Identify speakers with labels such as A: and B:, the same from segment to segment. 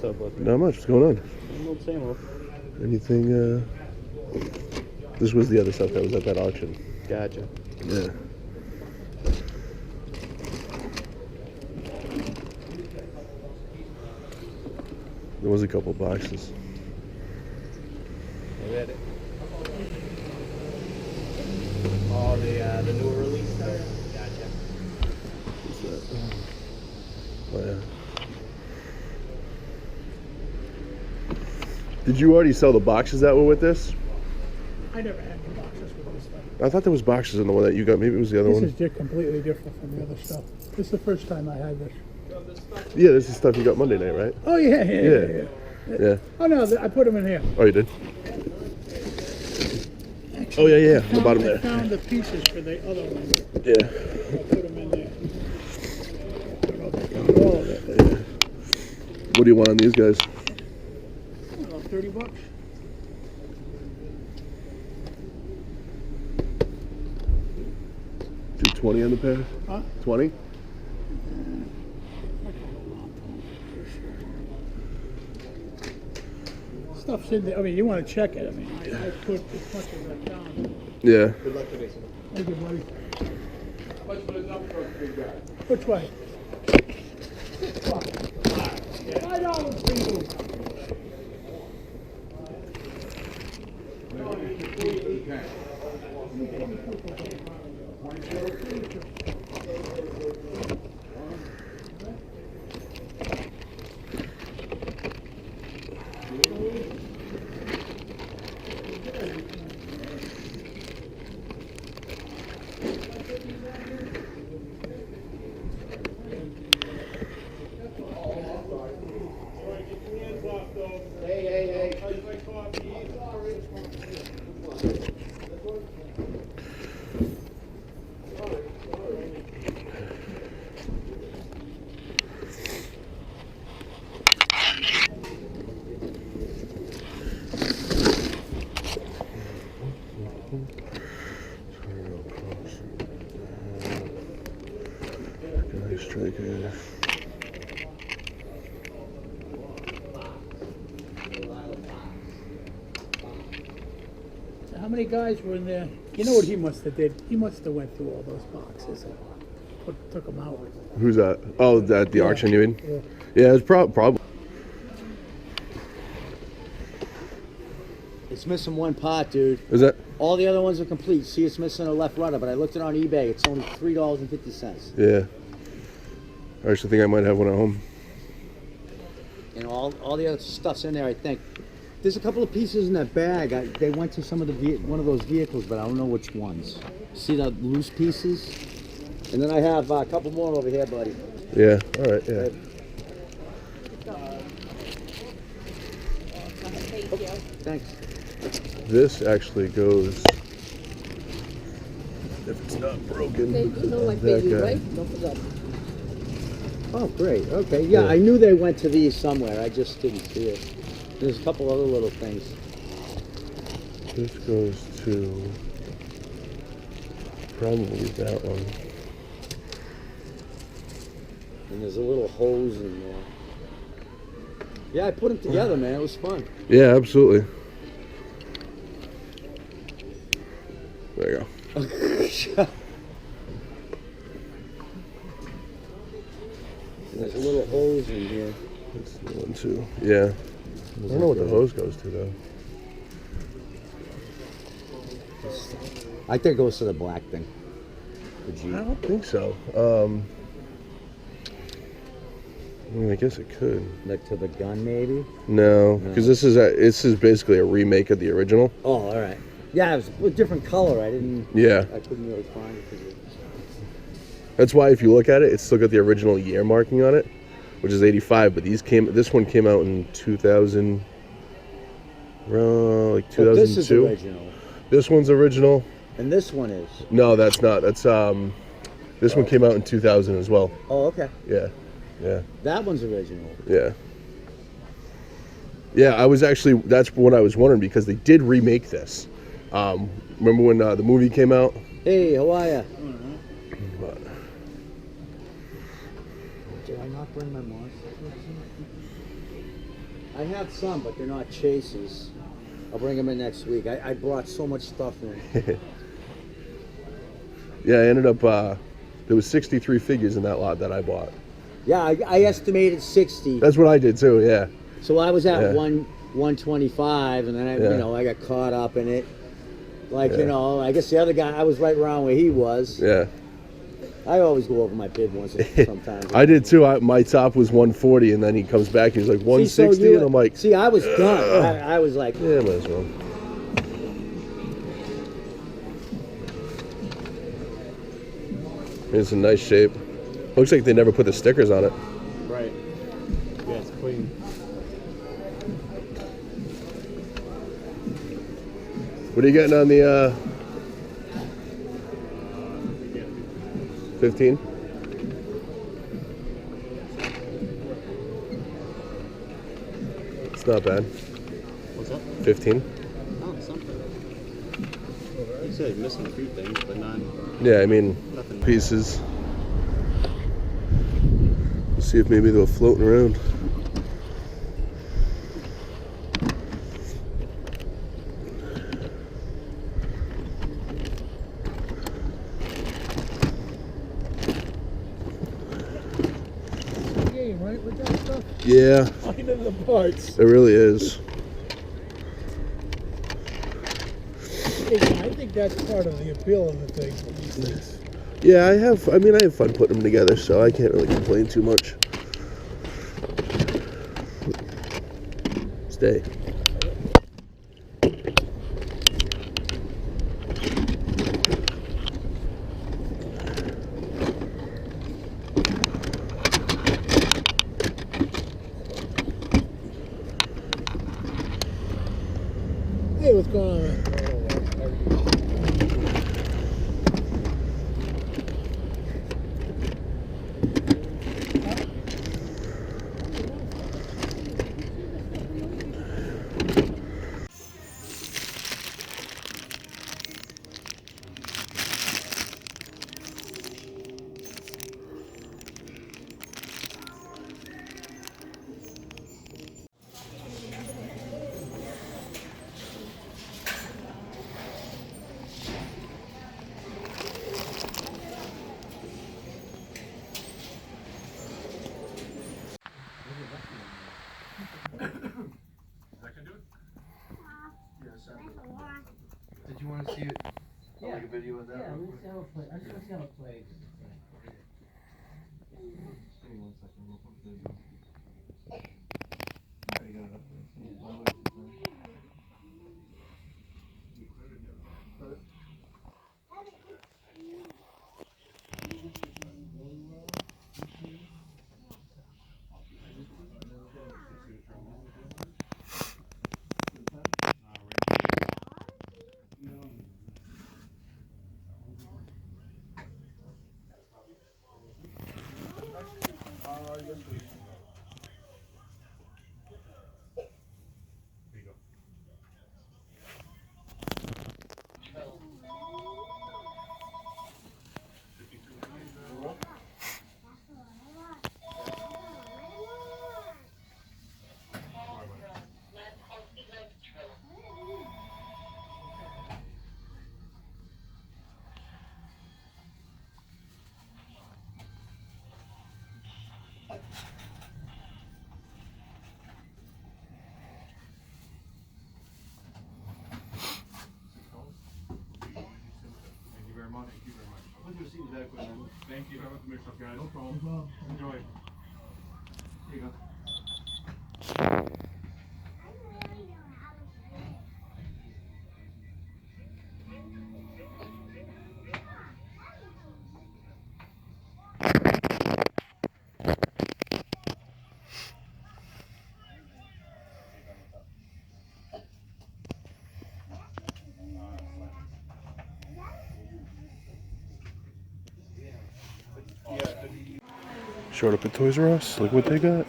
A: What's up, Bucky?
B: Not much. What's going on?
A: Same old.
B: Anything? This was the other stuff that was at that auction.
A: Gotcha.
B: Yeah. There was a couple boxes.
A: I read it. Oh, the new release there? Gotcha.
B: What's that? Oh, yeah. Did you already sell the boxes that were with this?
C: I never had the boxes with this stuff.
B: I thought there was boxes in the one that you got. Maybe it was the other one.
C: This is completely different from the other stuff. This is the first time I had this.
B: Yeah, this is stuff you got Monday night, right?
C: Oh, yeah. Oh, no, I put them in here.
B: Oh, you did?
C: Actually,
B: Oh, yeah. The bottom
C: I
B: there.
C: found the pieces for the other one.
B: Yeah.
C: I put them in there. I don't know if I found all of it. But,
B: What do you want on these guys?
C: I don't know, $30.
B: $220 on the pair?
C: Huh?
B: 20?
C: Stuff's in there. I mean, you want to check it. I mean, I put as much as I found.
B: Yeah.
A: Good luck today, sir.
C: Thank you, buddy. Which way? $5 for you. How many guys were in there? You know what he must have did? He must have went through all those boxes and took them out.
B: Who's that? Oh, that the auction you mean?
C: Yeah.
B: Yeah, it's probably.
D: It's missing one part, dude.
B: Is that?
D: All the other ones are complete. See, it's missing a left rudder, but I looked it on eBay. It's only $3.50.
B: Yeah. I actually think I might have one at home.
D: And all the other stuff's in there, I think. There's a couple of pieces in that bag. They went to some of one of those vehicles, but I don't know which ones. See the loose pieces? And then I have a couple more over here, buddy.
B: Yeah. All right. Yeah.
E: Thank you.
D: Thanks.
B: This actually goes. If it's not broken.
E: They do know my
B: that
E: baby,
B: guy.
E: right? Don't forget.
D: Oh, great. Okay. Yeah, I knew they went to these somewhere. I just didn't see it. There's a couple other little things.
B: This goes to probably that one.
D: And there's a little hose in there. Yeah, I put them together, man. It was fun.
B: Yeah, absolutely. There you go.
D: There's a little hose in here.
B: That's the one too. Yeah. I don't know what the hose goes to though.
D: I think it goes to the black thing. The Jeep.
B: I don't think so. I mean, I guess it could.
D: Like to the gun, maybe?
B: No, because this is basically a remake of the original.
D: Oh, all right. Yeah, it was a different color. I couldn't really find it.
B: That's why if you look at it, it's still got the original year marking on it, which is 85. But this one came out in 2000, like 2002.
D: This is original.
B: This one's original.
D: And this one is.
B: No, that's not. That's this one came out in 2000 as well.
D: Oh, okay.
B: Yeah. Yeah.
D: That one's original.
B: Yeah. Yeah, that's what I was wondering because they did remake this. Remember when the movie came out?
D: Hey, how are ya? Did I not bring my Mars? I have some, but they're not chases. I'll bring them in next week. I brought so much stuff in.
B: Yeah, I ended up, there was 63 figures in that lot that I bought.
D: Yeah, I estimated 60.
B: That's what I did too, yeah.
D: So I was at
B: Yeah.
D: 125, and then
B: Yeah.
D: I got caught up in it. Like,
B: Yeah.
D: I guess the other guy, I was right around where he was.
B: Yeah.
D: I always go over my bid once sometimes.
B: I did too. My top was 140, and then he comes back, he's like 160, and I'm like,
D: see, I was done. I was like,
B: yeah, might as well. It's in nice shape. Looks like they never put the stickers on it.
A: Right. Yeah, it's clean.
B: What are you getting on the 15? It's not bad.
A: What's up?
B: 15?
A: Oh, something. You said missing a few things, but not
B: Yeah, I mean,
A: nothing.
B: pieces. Let's see if maybe they're floating around.
C: Game, right, with that stuff?
B: Yeah,
C: Finding the parts.
B: it really is.
C: I think that's part of the appeal of the thing. These things.
B: Yeah, I have fun putting them together, so I can't really complain too much. Stay.
C: Hey, what's going on, man?
B: Did you want to see it? Yeah. Like a video of that?
E: Yeah, let's see how it plays. I just want to see how it plays.
B: Give me 1 second. We'll put the video. You got it up there.
F: Thank you. Have a good guys. No problem. Enjoy. Here you go.
B: Showed up at Toys R Us. Look what they got.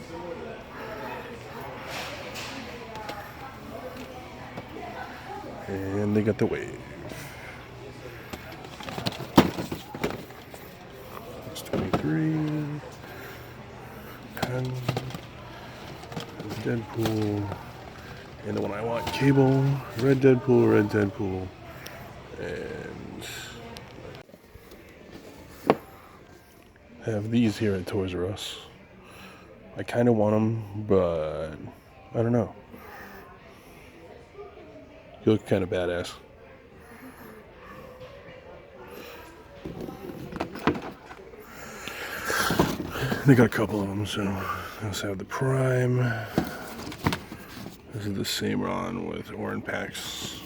B: And they got the wave. It's 23. 10. Deadpool. And the one I want, Cable, red Deadpool, and have these here at Toys R Us. I kind of want them, but I don't know. You look kind of badass. They got a couple of them, so I also have the Prime. This is the same run with Orin packs.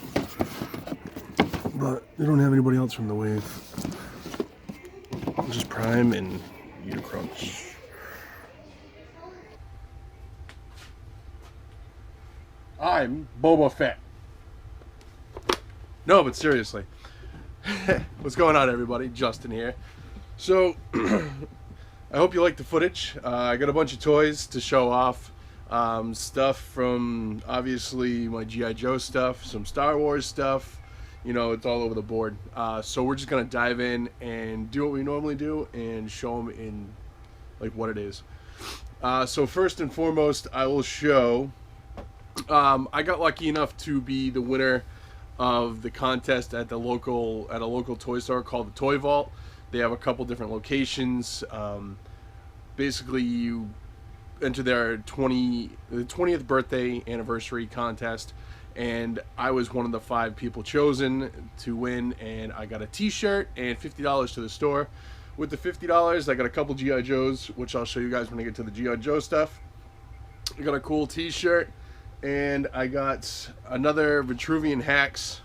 B: But they don't have anybody else from the wave. Just Prime and Unicrunch. I'm Boba Fett. No, but seriously. What's going on, everybody? Justin here. So, I hope you like the footage. I got a bunch of toys to show off. Stuff from, obviously, my G.I. Joe stuff, some Star Wars stuff. You know, it's all over the board. So we're just going to dive in and do what we normally do and show them in, like, what it is. So first and foremost, I will show... I got lucky enough to be the winner of the contest at a local toy store called the Toy Vault. They have a couple different locations. Basically, you enter their 20th birthday anniversary contest, and I was one of the 5 people chosen to win, and I got a t-shirt and $50 to the store. With the $50, I got a couple G.I. Joes, which I'll show you guys when I get to the G.I. Joe stuff. I got a cool t-shirt, and I got another Vitruvian Hacks.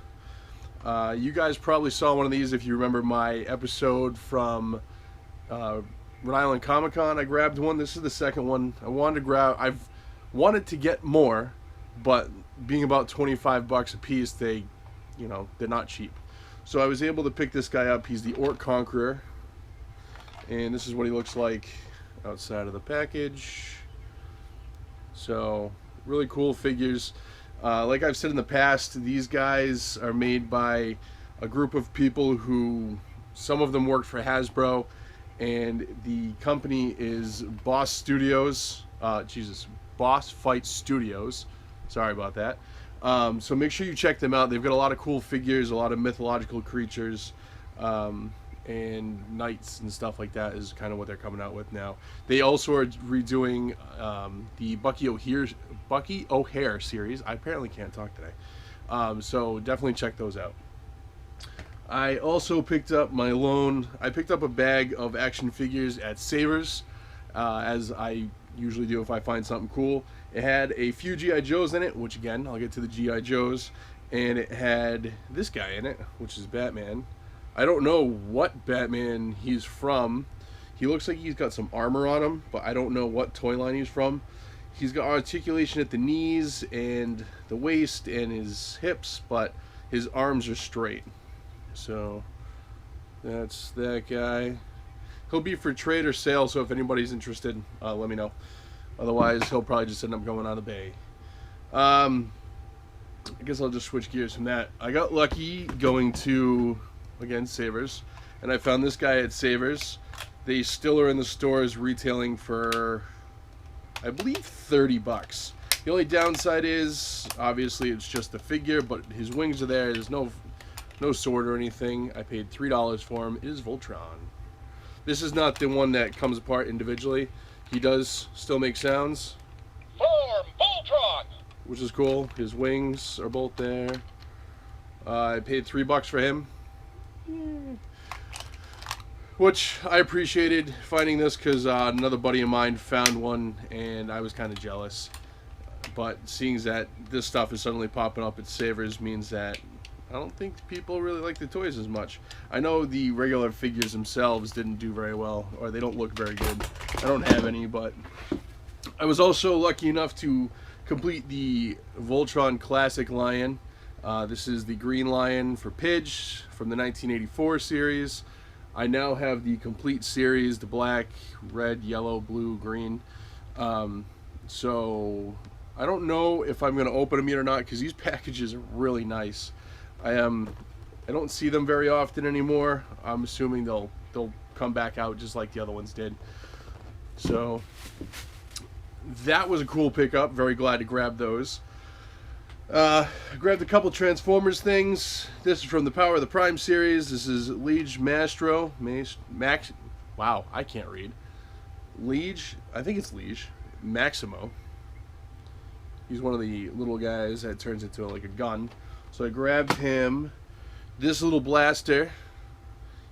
B: You guys probably saw one of these if you remember my episode from Rhode Island Comic Con. I grabbed one. This is the second one. I've wanted to get more, but being about 25 bucks a piece, they're not cheap. So I was able to pick this guy up. He's the Orc Conqueror, and this is what he looks like outside of the package. So really cool figures. Like I've said in the past, these guys are made by a group of people who, some of them worked for Hasbro, and the company is Boss Fight Studios. Sorry about that. So make sure you check them out. They've got a lot of cool figures, a lot of mythological creatures, and knights and stuff like that is kind of what they're coming out with now. They also are redoing the Bucky O'Hare series. I apparently can't talk today. So definitely check those out. I also picked up a bag of action figures at Savers, as I usually do if I find something cool. It had a few G.I. Joes in it, which again, I'll get to the G.I. Joes, and it had this guy in it, which is Batman. I don't know what Batman he's from. He looks like he's got some armor on him, but I don't know what toy line he's from. He's got articulation at the knees and the waist and his hips, but his arms are straight. So that's that guy. He'll be for trade or sale, so if anybody's interested, let me know. Otherwise, he'll probably just end up going on the bay. I guess I'll just switch gears from that. I got lucky going to, again, Savers, and I found this guy at Savers. They still are in the stores retailing for, I believe, 30 bucks. The only downside is, obviously, it's just the figure, but his wings are there. There's no sword or anything. I paid $3 for him. It is Voltron. This is not the one that comes apart individually. He does still make sounds.
G: Form Voltron!
B: Which is cool. His wings are both there. I paid $3 for him. Which I appreciated finding this because another buddy of mine found one and I was kind of jealous. But seeing that this stuff is suddenly popping up at Savers means that I don't think people really like the toys as much. I know the regular figures themselves didn't do very well, or they don't look very good. I don't have any, but I was also lucky enough to complete the Voltron Classic Lion. This is the Green Lion for Pidge from the 1984 series. I now have the complete series, the black, red, yellow, blue, green. So I don't know if I'm going to open them yet or not, because these packages are really nice. I don't see them very often anymore. I'm assuming they'll come back out just like the other ones did. So that was a cool pickup. Very glad to grab those. I grabbed a couple Transformers things. This is from the Power of the Prime series. This is Liege Mastro. Max. Wow, I can't read. Liege. I think it's Liege. Maximo. He's one of the little guys that turns into like a gun. So I grabbed him. This little blaster.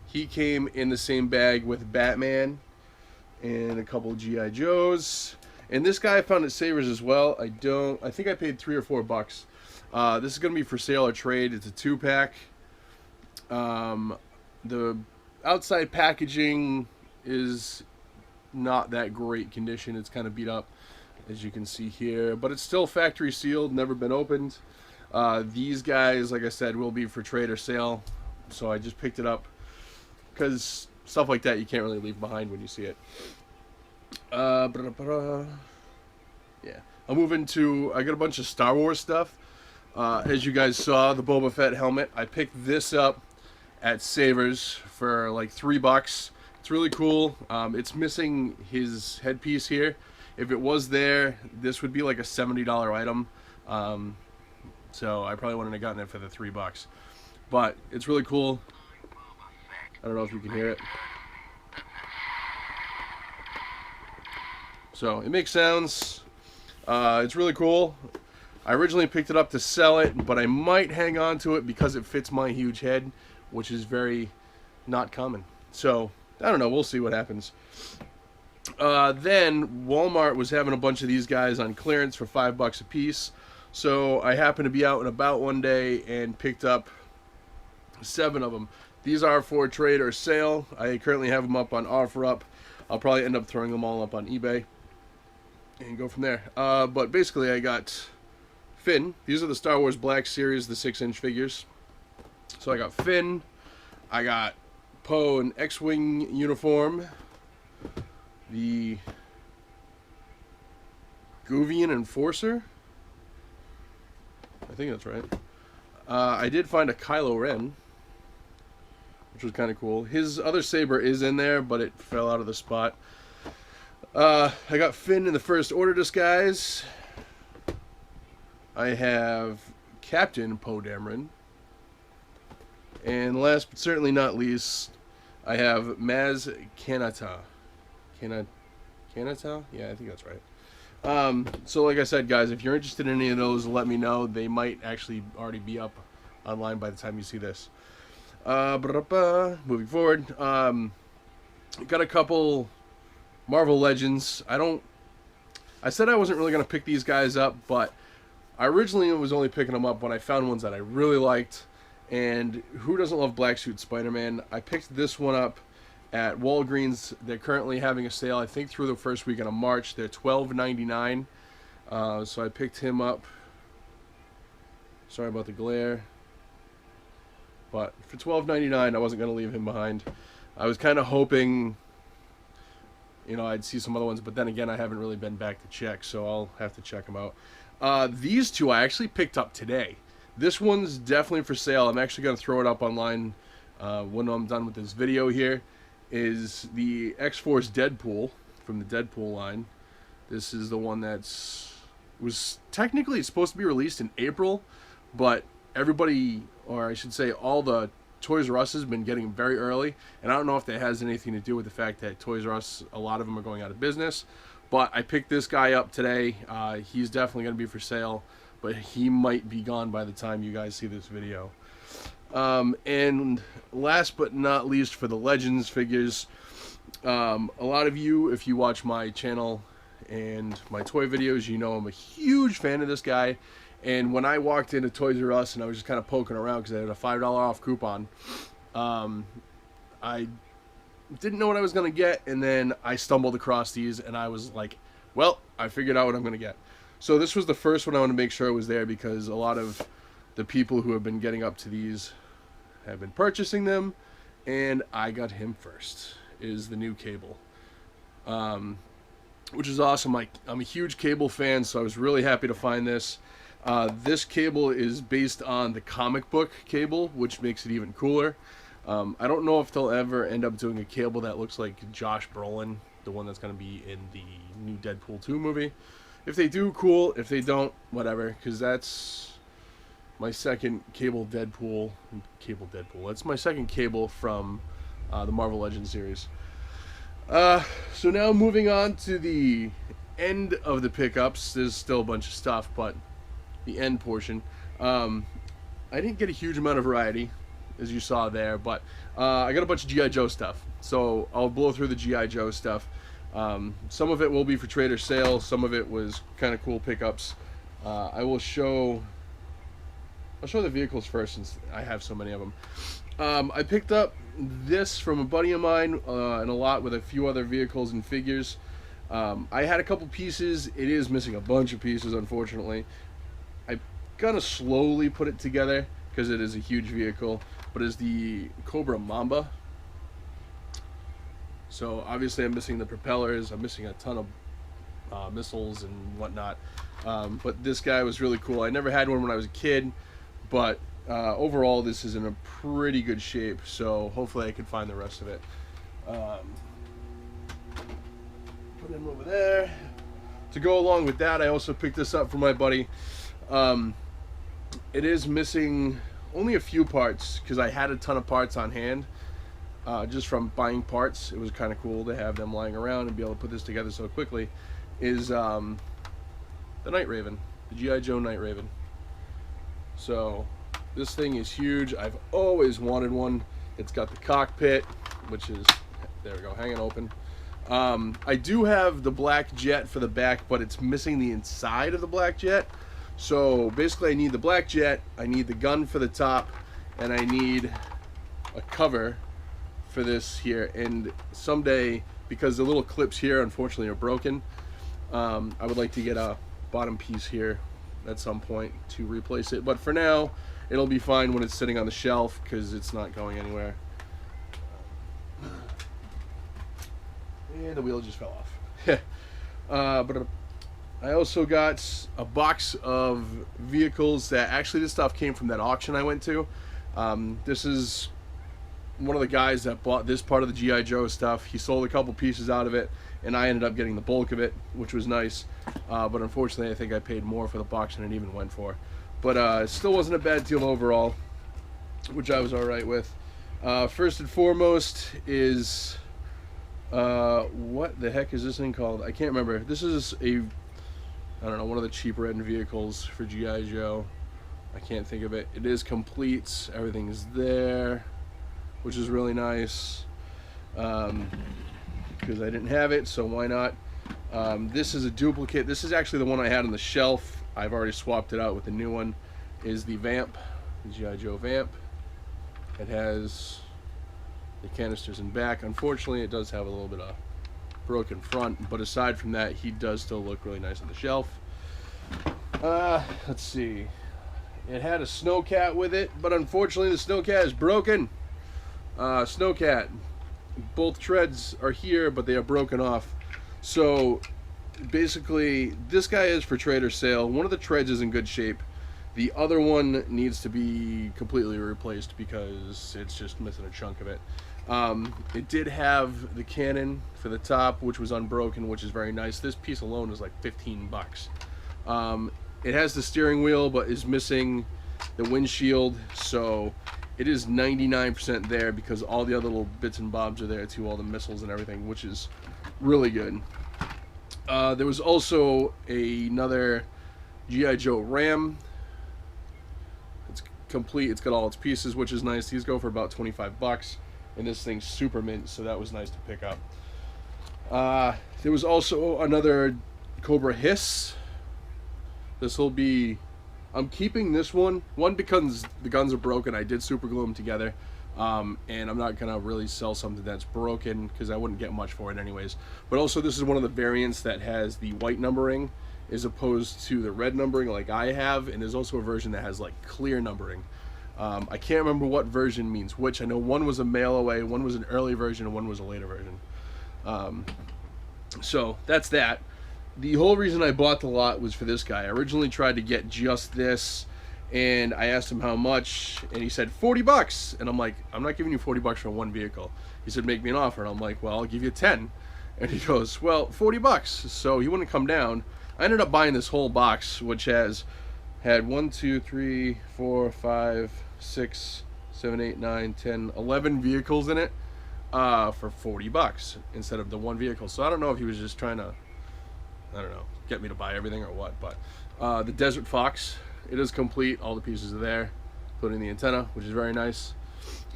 B: He came in the same bag with Batman and a couple of G.I. Joes. And this guy I found at Savers as well. I think I paid $3 or $4. This is going to be for sale or trade. It's a 2-pack. The outside packaging is not that great condition. It's kind of beat up, as you can see here. But it's still factory sealed, never been opened. These guys, like I said, will be for trade or sale. So I just picked it up because stuff like that you can't really leave behind when you see it. Yeah, I'll move into, I got a bunch of Star Wars stuff. As you guys saw, the Boba Fett helmet. I picked this up at Savers for like $3. It's really cool. It's missing his headpiece here. If it was there, this would be like a $70 item. So I probably wouldn't have gotten it for the $3. But it's really cool. I don't know if you can hear it. So it makes sounds. It's really cool. I originally picked it up to sell it, but I might hang on to it because it fits my huge head, which is very not common. So I don't know. We'll see what happens. Then Walmart was having a bunch of these guys on clearance for $5 a piece. So I happened to be out and about one day and picked up 7 of them. These are for trade or sale. I currently have them up on OfferUp. I'll probably end up throwing them all up on eBay and go from there. But basically I got Finn. These are the Star Wars Black Series, the 6-inch figures. So I got Finn. I got Poe in X-Wing uniform. The Guvian Enforcer. I think that's right. I did find a Kylo Ren, which was kind of cool. His other saber is in there, but it fell out of the spot. I got Finn in the First Order disguise. I have Captain Poe Dameron. And last but certainly not least, I have Maz Kanata. Kanata? Yeah, I think that's right. So like I said, guys, if you're interested in any of those, let me know. They might actually already be up online by the time you see this. Moving forward, got a couple Marvel Legends. I said I wasn't really going to pick these guys up, but I originally was only picking them up when I found ones that I really liked. And who doesn't love Black Suit Spider-Man? I picked this one up at Walgreens. They're currently having a sale, I think through the first weekend of March. They're $12.99. So I picked him up. Sorry about the glare. But for $12.99, I wasn't going to leave him behind. I was kind of hoping, I'd see some other ones. But then again, I haven't really been back to check. So I'll have to check them out. These two I actually picked up today. This one's definitely for sale. I'm actually going to throw it up online when I'm done with this video here. Is the X-Force Deadpool from the Deadpool line. This is the one was technically supposed to be released in April, but everybody, or I should say all the Toys R Us has been getting very early, and I don't know if that has anything to do with the fact that Toys R Us, a lot of them are going out of business, but I picked this guy up today. He's definitely going to be for sale, but he might be gone by the time you guys see this video. And last but not least, for the Legends figures, a lot of you, if you watch my channel and my toy videos, you know I'm a huge fan of this guy. And when I walked into Toys R Us and I was just kind of poking around because I had a $5 off coupon, I didn't know what I was going to get, and then I stumbled across these and I was like, well, I figured out what I'm going to get. So this was the first one I want to make sure was there because a lot of the people who have been getting up to these have been purchasing them, and I got him first. Is the new Cable, which is awesome. I'm a huge Cable fan, so I was really happy to find this. This Cable is based on the comic book Cable, which makes it even cooler. I don't know if they'll ever end up doing a Cable that looks like Josh Brolin, the one that's going to be in the new Deadpool 2 movie. If they do, cool. If they don't, whatever, because that's my second Cable Deadpool. That's my second Cable from the Marvel Legends series. So now moving on to the end of the pickups. There's still a bunch of stuff, but the end portion. I didn't get a huge amount of variety, as you saw there, but I got a bunch of G.I. Joe stuff. So I'll blow through the G.I. Joe stuff. Some of it will be for trader sale. Some of it was kind of cool pickups. I'll show the vehicles first since I have so many of them. I picked up this from a buddy of mine in a lot with a few other vehicles and figures. I had a couple pieces. It is missing a bunch of pieces, unfortunately. I kind of slowly put it together because it is a huge vehicle, but it's the Cobra Mamba. So obviously I'm missing the propellers. I'm missing a ton of missiles and whatnot. But this guy was really cool. I never had one when I was a kid, but overall this is in a pretty good shape, so hopefully I can find the rest of it. Put him over there. To go along with that, I also picked this up for my buddy. It is missing only a few parts because I had a ton of parts on hand just from buying parts. It was kind of cool to have them lying around and be able to put this together so quickly. Is the Night Raven, the G.I. Joe Night Raven. So this thing is huge. I've always wanted one. It's got the cockpit, which is, there we go, hanging open. I do have the black jet for the back, but it's missing the inside of the black jet. So basically I need the black jet, I need the gun for the top, and I need a cover for this here. And someday, because the little clips here unfortunately are broken, I would like to get a bottom piece here at some point to replace it. But for now, it'll be fine when it's sitting on the shelf because it's not going anywhere. And the wheel just fell off. But I also got a box of vehicles that actually this stuff came from that auction I went to. This is one of the guys that bought this part of the G.I. Joe stuff. He sold a couple pieces out of it, and I ended up getting the bulk of it, which was nice. But unfortunately, I think I paid more for the box than it even went for. But it still wasn't a bad deal overall, which I was alright with. First and foremost is... what the heck is this thing called? I can't remember. This is I don't know, one of the cheaper end vehicles for G.I. Joe. I can't think of it. It is complete. Everything is there, which is really nice. Because I didn't have it, so why not? This is a duplicate. This is actually the one I had on the shelf. I've already swapped it out with the new one. Is the Vamp, the G.I. Joe Vamp. It has the canisters in back. Unfortunately, it does have a little bit of broken front, but aside from that, he does still look really nice on the shelf. Let's see. It had a Snowcat with it, but unfortunately the Snowcat is broken. Snowcat, both treads are here, but they are broken off. So basically, this guy is for trader sale. One of the treads is in good shape. The other one needs to be completely replaced because it's just missing a chunk of it. It did have the cannon for the top, which was unbroken, which is very nice. This piece alone is like 15 bucks. It has the steering wheel, but is missing the windshield, so it is 99% there because all the other little bits and bobs are there too, all the missiles and everything, which is really good. There was also another G.I. Joe Ram. It's complete. It's got all its pieces, which is nice. These go for about 25 bucks. And this thing's super mint, so that was nice to pick up. There was also another Cobra Hiss. This will be... I'm keeping this one because the guns are broken. I did super glue them together. And I'm not going to really sell something that's broken because I wouldn't get much for it anyways. But also, this is one of the variants that has the white numbering as opposed to the red numbering like I have. And there's also a version that has like clear numbering. I can't remember what version means which. I know one was a mail away, one was an early version, and one was a later version. So that's that. The whole reason I bought the lot was for this guy. I originally tried to get just this, and I asked him how much, and he said 40 bucks. And I'm like, I'm not giving you 40 bucks for one vehicle. He said, make me an offer. And I'm like, well, I'll give you 10. And he goes, well, $40. So he wouldn't come down. I ended up buying this whole box, which had 1, 2, 3, 4, 5, 6, 7, 8, 9, 10, 11 vehicles in it for $40 instead of the one vehicle. So I don't know if he was just trying to, I don't know, get me to buy everything or what. But the Desert Fox, it is complete. All the pieces are there, including the antenna, which is very nice.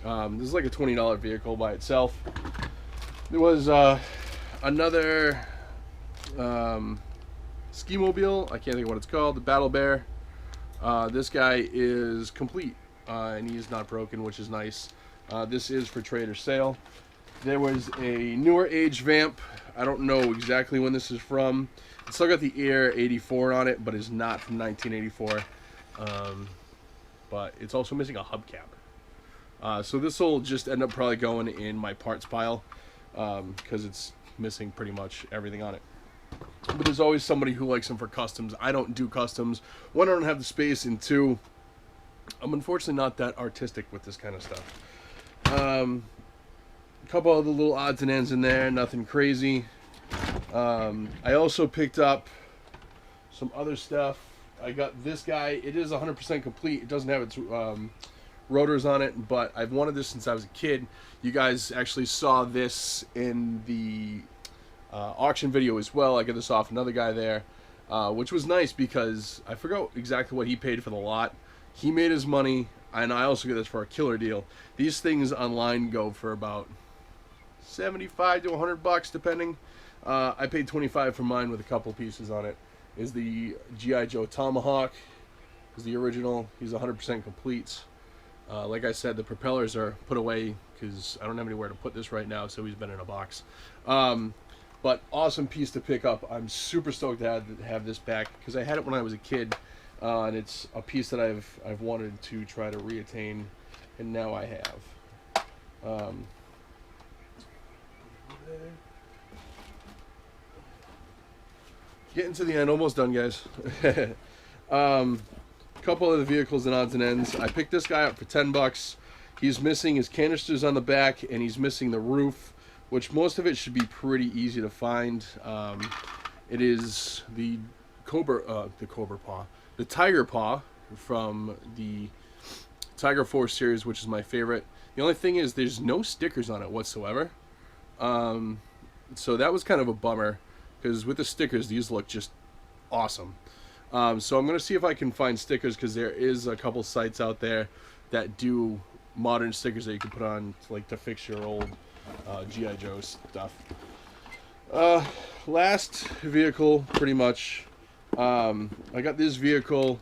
B: This is like a $20 vehicle by itself. There was another ski mobile. I can't think of what it's called. The Battle Bear. This guy is complete and he is not broken, which is nice. This is for trade or sale. There was a newer age vamp. I don't know exactly when this is from. It's still got the Air 84 on it, but is not from 1984. But it's also missing a hubcap. So this will just end up probably going in my parts pile because it's missing pretty much everything on it. But there's always somebody who likes them for customs. I don't do customs. One, I don't have the space, and two, I'm unfortunately not that artistic with this kind of stuff. A couple other little odds and ends in there, nothing crazy. I also picked up some other stuff. I got this guy. It is 100% complete. It doesn't have its rotors on it, but I've wanted this since I was a kid. You guys actually saw this in the auction video as well. I got this off another guy there, which was nice because I forgot exactly what he paid for the lot. He made his money, and I also get this for a killer deal. These things online go for about $75 to $100 depending. I paid $25 for mine with a couple pieces on it. Is the G.I. Joe Tomahawk. Is the original. He's 100% complete. Like I said, the propellers are put away because I don't have anywhere to put this right now, so he's been in a box. But awesome piece to pick up. I'm super stoked to have this back because I had it when I was a kid, and it's a piece that I've wanted to try to reattain, and now I have. Getting to the end, almost done, guys. Couple of the vehicles and odds and ends. I picked this guy up for $10. He's missing his canisters on the back, and he's missing the roof, which most of it should be pretty easy to find. It is the Tiger Paw from the Tiger Force series, which is my favorite. The only thing is there's no stickers on it whatsoever. So that was kind of a bummer, because with the stickers, these look just awesome. So I'm going to see if I can find stickers, because there is a couple sites out there that do modern stickers that you can put on to fix your old G.I. Joe stuff. Last vehicle, pretty much. I got this vehicle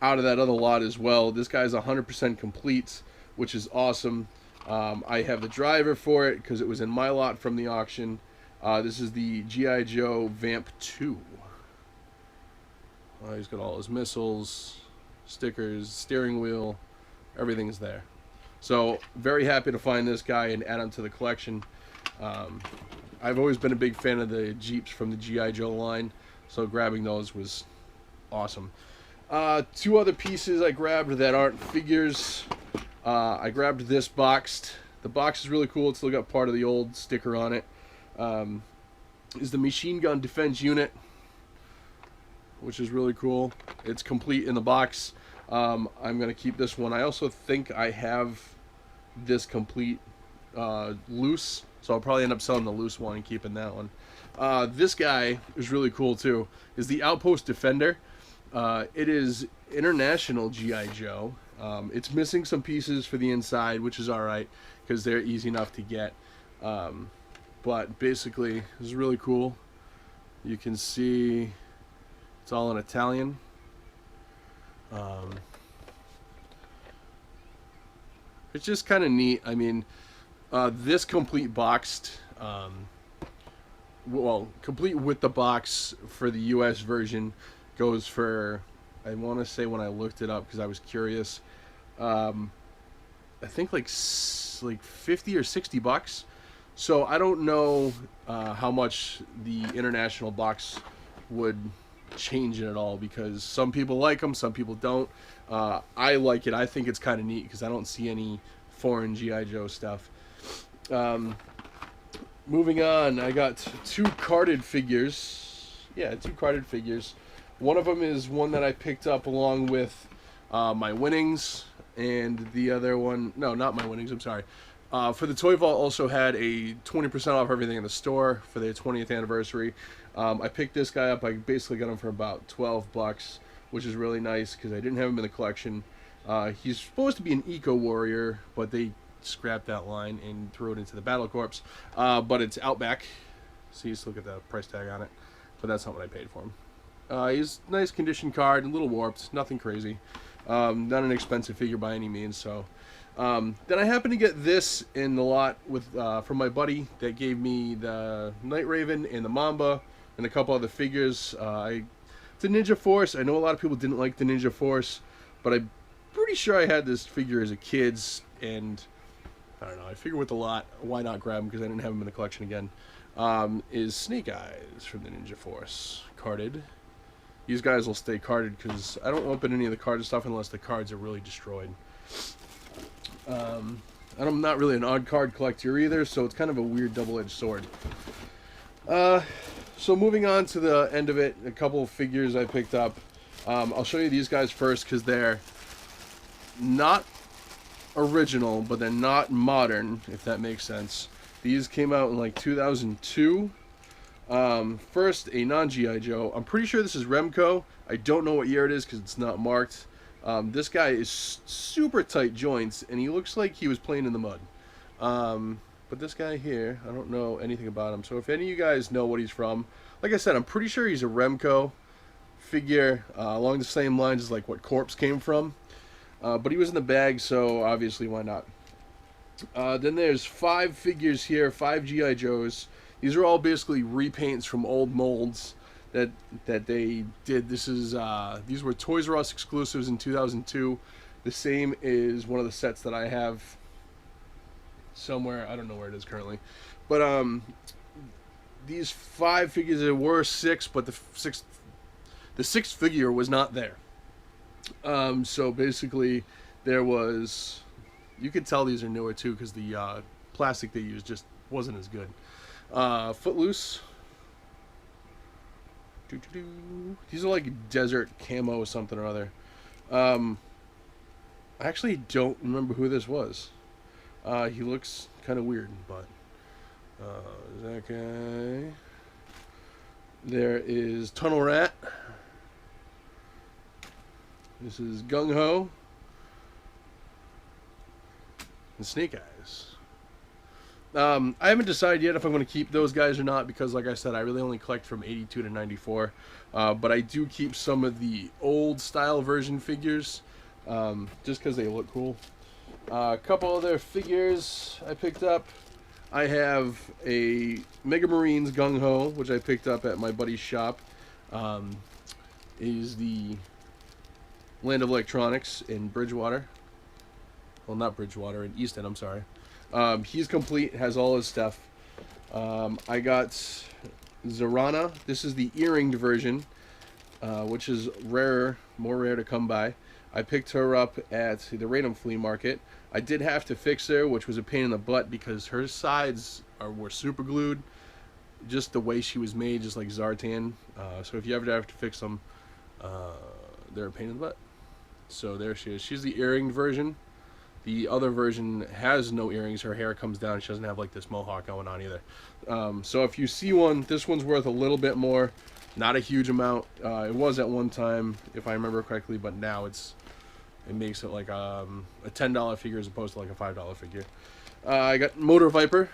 B: out of that other lot as well. This guy's 100% complete, which is awesome. I have the driver for it because it was in my lot from the auction. This is the G.I. Joe Vamp 2. He's got all his missiles, stickers, steering wheel, everything's there. So very happy to find this guy and add him to the collection. I've always been a big fan of the Jeeps from the G.I. Joe line, so grabbing those was awesome. Two other pieces I grabbed that aren't figures. I grabbed this boxed. The box is really cool. It's still got part of the old sticker on it. Is the Machine Gun Defense Unit, which is really cool. It's complete in the box. I'm going to keep this one. I also think I have this complete loose, so I'll probably end up selling the loose one and keeping that one. This guy is really cool too. Is the Outpost Defender. It is international G.I. Joe. It's missing some pieces for the inside, which is alright because they're easy enough to get. But basically, this is really cool. You can see it's all in Italian. It's just kind of neat. I mean, this complete boxed, well, complete with the box for the US version goes for, I want to say when I looked it up because I was curious, I think like 50 or 60 bucks. So I don't know how much the international box would change it at all, because some people like them, some people don't. I like it. I think it's kind of neat because I don't see any foreign G.I. Joe stuff. moving on, I got two carded figures. Yeah, two carded figures. One of them is one that I picked up along with my winnings, and the other one, no, not my winnings, I'm sorry. For the Toy Vault also had a 20% off everything in the store for their 20th anniversary. I picked this guy up. I basically got him for about $12, which is really nice because I didn't have him in the collection. He's supposed to be an Eco Warrior, but they scrapped that line and threw it into the Battle Corps. But it's Outback, so you just look at the price tag on it. But that's not what I paid for him. He's a nice condition card, a little warped, nothing crazy. Not an expensive figure by any means. So then I happened to get this in the lot with from my buddy that gave me the Night Raven and the Mamba and a couple other figures. It's a Ninja Force. I know a lot of people didn't like the Ninja Force, but I'm pretty sure I had this figure as a kid's, and I don't know, I figured with the lot, why not grab him because I didn't have him in the collection again. Is Snake Eyes from the Ninja Force, carded. These guys will stay carded because I don't open any of the carded stuff unless the cards are really destroyed. And I'm not really an odd card collector either, so it's kind of a weird double-edged sword. So moving on to the end of it, a couple of figures I picked up. I'll show you these guys first because they're not original, but they're not modern, if that makes sense. These came out in like 2002. First, a non-G.I. Joe. I'm pretty sure this is Remco. I don't know what year it is because it's not marked. This guy is super tight joints, and he looks like he was playing in the mud. But this guy here, I don't know anything about him. So if any of you guys know what he's from, like I said, I'm pretty sure he's a Remco figure along the same lines as like what Corpse came from. But he was in the bag, so obviously why not? Then there's 5 figures here, 5 G.I. Joes. These are all basically repaints from old molds that they did. These were Toys R Us exclusives in 2002. The same is one of the sets that I have somewhere. I don't know where it is currently. But these 5 figures, there were 6, but the sixth figure was not there. So basically there was, you could tell these are newer too because the plastic they used just wasn't as good. Footloose. These are like desert camo something or other. I actually don't remember who this was. He looks kind of weird, but that guy. There is Tunnel Rat. This is Gung Ho. And Snake Eyes. I haven't decided yet if I'm going to keep those guys or not because, like I said, I really only collect from 82 to 94. But I do keep some of the old style version figures just because they look cool. A couple other figures I picked up. I have a Mega Marines Gung Ho, which I picked up at my buddy's shop. Is the Land of Electronics in Bridgewater. Well, not Bridgewater, in Easton, I'm sorry. He's complete, has all his stuff. I got Cerana. This is the earringed version, which is rarer, more rare to come by. I picked her up at the random flea market. I did have to fix her, which was a pain in the butt because her sides were super glued, just the way she was made, just like Zartan. So if you ever have to fix them, they're a pain in the butt. So there she is. She's the earringed version. The other version has no earrings. Her hair comes down. She doesn't have like this mohawk going on either. So if you see one, this one's worth a little bit more. Not a huge amount. It was at one time, if I remember correctly, but now it makes it like a $10 figure as opposed to like a $5 figure. I got Motor Viper.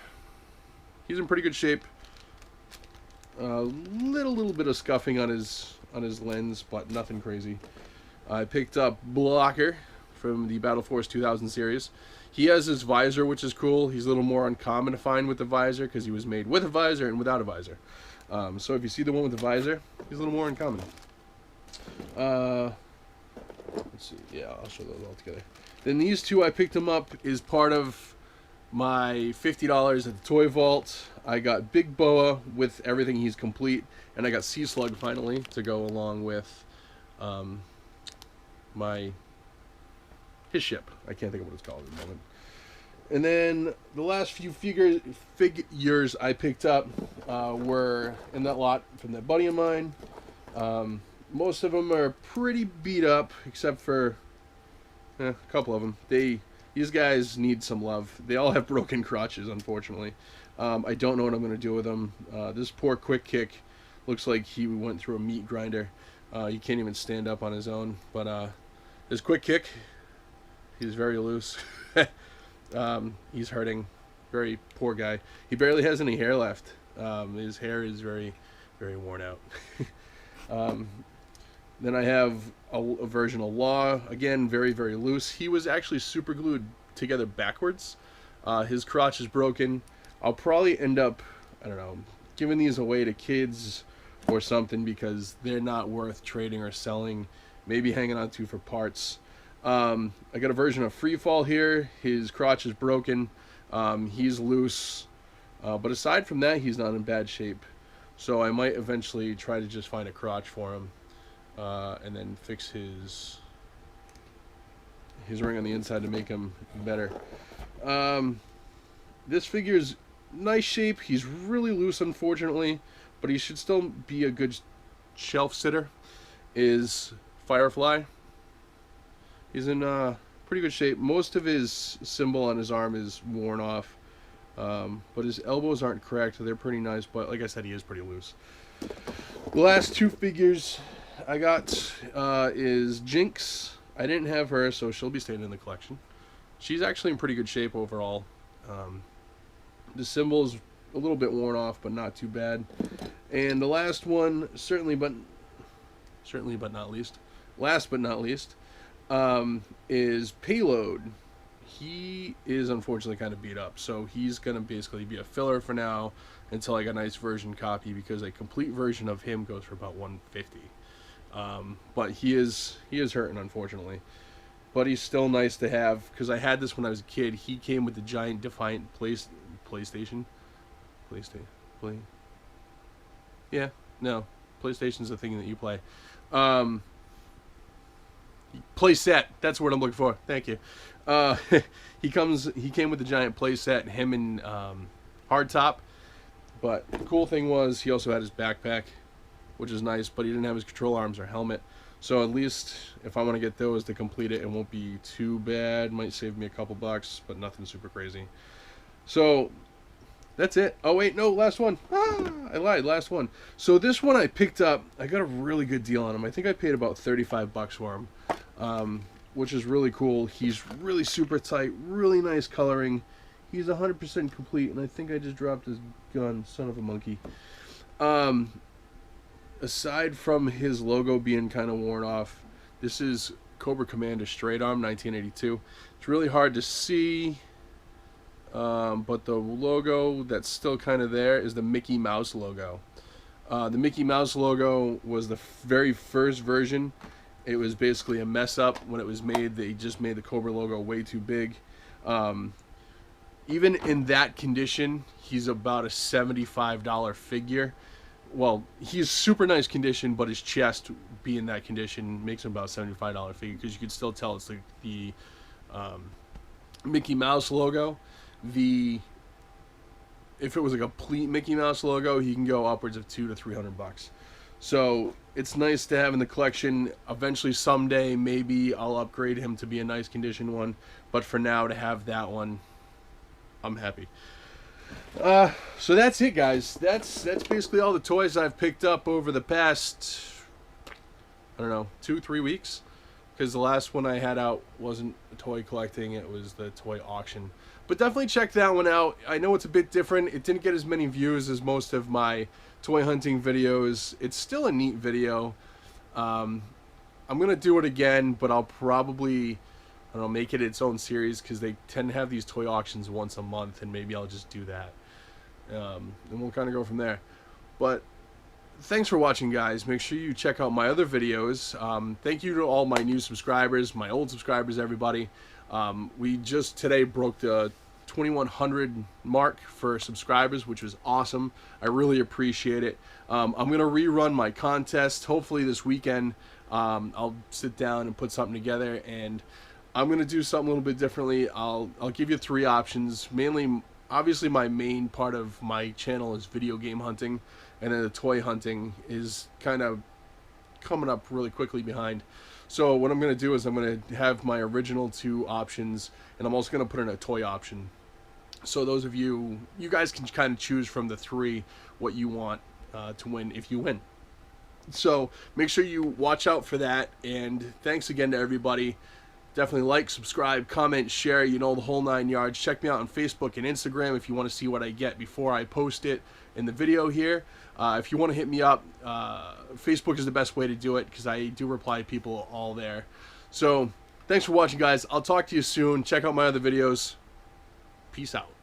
B: He's in pretty good shape. Little bit of scuffing on his lens, but nothing crazy. I picked up Blocker from the Battle Force 2000 series. He has his visor, which is cool. He's a little more uncommon to find with the visor because he was made with a visor and without a visor. So if you see the one with the visor, he's a little more uncommon. Let's see. Yeah, I'll show those all together. Then these two, I picked them up as part of my $50 at the Toy Vault. I got Big Boa with everything he's complete, and I got Sea Slug finally to go along with his ship. I can't think of what it's called at the moment. And then the last few figures I picked up were in that lot from that buddy of mine. Most of them are pretty beat up, except for a couple of them. These guys need some love. They all have broken crotches, unfortunately. I don't know what I'm going to do with them. This poor Quick Kick looks like he went through a meat grinder. He can't even stand up on his own. But this Quick Kick, he's very loose. He's hurting. Very poor guy. He barely has any hair left. His hair is very, very worn out. Then I have a version of Law. Again, very, very loose. He was actually super glued together backwards. His crotch is broken. I'll probably end up, I don't know, giving these away to kids or something because they're not worth trading or selling. Maybe hanging on to for parts. I got a version of Freefall here. His crotch is broken. He's loose. But aside from that, he's not in bad shape. So I might eventually try to just find a crotch for him. And then fix his ring on the inside to make him better. This figure's nice shape. He's really loose, unfortunately, but he should still be a good shelf sitter. Is Firefly. He's in pretty good shape. Most of his symbol on his arm is worn off, but his elbows aren't cracked. They're pretty nice, but like I said, he is pretty loose. The last two figures I got is Jinx. I didn't have her, so she'll be staying in the collection. She's actually in pretty good shape overall. The symbol's a little bit worn off, but not too bad. And the last one, certainly but not least, last but not least, is Payload. He is unfortunately kind of beat up, so he's gonna basically be a filler for now until I get a nice version copy, because a complete version of him goes for about $150. But he is hurting, unfortunately. But he's still nice to have, because I had this when I was a kid. He came with the giant Defiant PlayStation. Yeah, no, PlayStation's the thing that you play. Play set. That's what I'm looking for. Thank you. He came with the giant play set, him and hardtop. But the cool thing was he also had his backpack, which is nice, but he didn't have his control arms or helmet. So at least if I want to get those to complete it, it won't be too bad. Might save me a couple bucks, but nothing super crazy. So that's it. Oh wait, no, last one. I lied, last one. So this one I picked up. I got a really good deal on him. I think I paid about 35 bucks for him, which is really cool. He's really super tight, really nice coloring. He's 100% complete, and I think I just dropped his gun, son of a monkey. Aside from his logo being kind of worn off, this is Cobra Commander Straight Arm 1982. It's really hard to see, but the logo that's still kind of there is the Mickey Mouse logo. The Mickey Mouse logo was the very first version. It was basically a mess up when it was made. They just made the Cobra logo way too big. Even in that condition, he's about a $75 figure. Well, he's super nice condition, but his chest being that condition makes him about a $75 figure, because you can still tell it's the Mickey Mouse logo. If it was a complete Mickey Mouse logo, he can go upwards of $200 to $300. So it's nice to have in the collection. Eventually, someday, maybe I'll upgrade him to be a nice condition one. But for now, to have that one, I'm happy. So that's it, guys. That's basically all the toys I've picked up over the past, I don't know, 2-3 weeks. Because the last one I had out wasn't toy collecting, it was the toy auction. But definitely check that one out. I know it's a bit different. It didn't get as many views as most of my toy hunting videos. It's still a neat video. I'm going to do it again, but I'll probably, I don't know, make it its own series, because they tend to have these toy auctions once a month, and maybe I'll just do that. And we'll kind of go from there. But thanks for watching, guys. Make sure you check out my other videos. Thank you to all my new subscribers, my old subscribers, everybody. We just today broke the 2,100 mark for subscribers, which was awesome. I really appreciate it. I'm going to rerun my contest hopefully this weekend. I'll sit down and put something together, and I'm gonna do something a little bit differently. I'll give you 3 options. Mainly, obviously, my main part of my channel is video game hunting, and then the toy hunting is kind of coming up really quickly behind. So what I'm gonna do is I'm gonna have my original 2 options, and I'm also gonna put in a toy option. So those of you guys can kind of choose from the 3 what you want to win if you win. So make sure you watch out for that, and thanks again to everybody. Definitely like, subscribe, comment, share, you know, the whole 9 yards. Check me out on Facebook and Instagram if you want to see what I get before I post it in the video here. If you want to hit me up, Facebook is the best way to do it because I do reply to people all there. So thanks for watching, guys. I'll talk to you soon. Check out my other videos. Peace out.